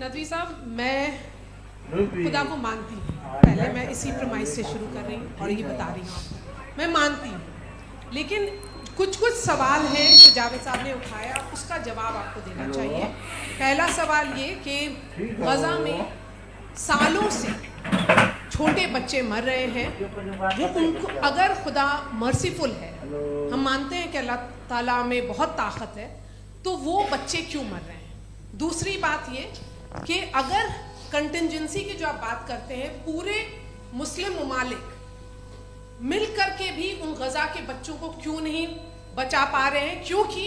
नदवी साहब, मैं खुदा को मानती हूँ, पहले मैं इसी प्रमाइस से शुरू कर रही हूँ और ये बता रही हूँ आपको, मैं मानती हूँ, लेकिन कुछ सवाल हैं जो जावेद साहब ने उठाया, उसका जवाब आपको देना चाहिए। पहला सवाल ये कि गज़ा में सालों से छोटे बच्चे मर रहे हैं, वो उनको अगर खुदा मर्सीफुल है, हम मानते हैं कि अल्लाह ताला में बहुत ताकत है, तो वो बच्चे क्यों मर रहे हैं। दूसरी बात ये कि अगर कंटिजेंसी की जो आप बात करते हैं, पूरे मुस्लिम ममालिक मिल करके भी उन गज़ा के बच्चों को क्यों नहीं बचा पा रहे हैं, क्योंकि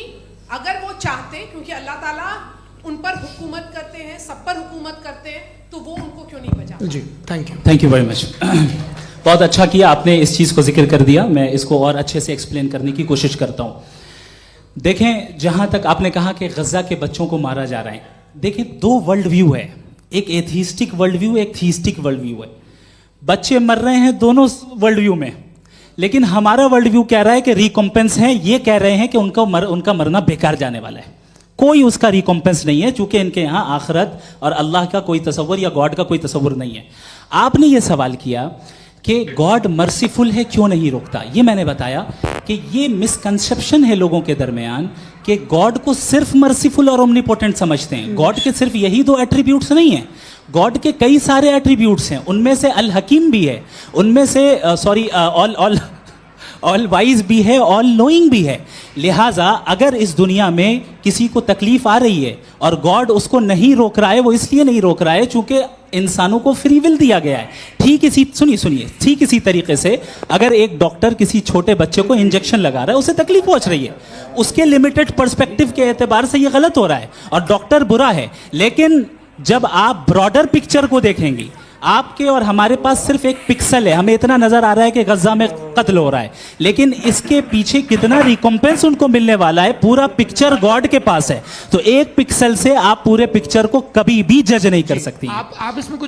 अगर वो चाहते, क्योंकि अल्लाह ताला उन पर हुकूमत करते हैं, सब पर हुकूमत करते हैं, तो वो उनको क्यों नहीं बचा। जी, थैंक यू वेरी मच। बहुत अच्छा किया आपने इस चीज़ को जिक्र कर दिया, मैं इसको और अच्छे से एक्सप्लेन करने की कोशिश करता हूँ। देखें, जहाँ तक आपने कहा कि गज़ा के बच्चों को मारा जा रहा है, देखिए दो वर्ल्ड व्यू है, एक एथीस्टिक वर्ल्ड व्यू, एक थीस्टिक वर्ल्ड व्यू है। बच्चे मर रहे हैं दोनों वर्ल्ड व्यू में, लेकिन हमारा वर्ल्ड व्यू कह रहा है कि रिकॉम्पेंस है, ये कह रहे हैं कि उनका मरना बेकार जाने वाला है, कोई उसका रिकॉम्पेंस नहीं है, चूंकि इनके यहाँ आखिरत और अल्लाह का कोई तसव्वुर या गॉड का कोई तसव्वुर नहीं है। आपने ये सवाल किया कि गॉड मर्सीफुल है, क्यों नहीं रोकता। ये मैंने बताया कि ये मिसकंसेप्शन है लोगों के दरमियान कि गॉड को सिर्फ मर्सीफुल और ओमनीपोटेंट समझते हैं। गॉड के सिर्फ यही दो एट्रीब्यूट्स नहीं हैं, गॉड के कई सारे एट्रीब्यूट्स हैं, उनमें से अल हकीम भी है, उनमें से ऑल वाइज भी है, ऑल नोइंग भी है। लिहाजा अगर इस दुनिया में किसी को तकलीफ आ रही है और गॉड उसको नहीं रोक रहा है, वो इसलिए नहीं रोक रहा है चूंकि इंसानों को फ्री विल दिया गया है। ठीक इसी तरीके से अगर एक डॉक्टर किसी छोटे बच्चे को इंजेक्शन लगा रहा है, उसे तकलीफ पहुंच रही है, उसके लिमिटेड पर्सपेक्टिव के एतबार से ये गलत हो रहा है और डॉक्टर बुरा है। लेकिन जब आप ब्रॉडर पिक्चर को देखेंगी, आपके और हमारे पास सिर्फ एक पिक्सल है, हमें इतना नजर आ रहा है कि गज़ा में कत्ल हो रहा है, लेकिन इसके पीछे कितना रिकॉम्पेंस उनको मिलने वाला है, पूरा पिक्चर गॉड के पास है। तो एक पिक्सल से आप पूरे पिक्चर को कभी भी जज नहीं कर सकती। आप इसमें कुछ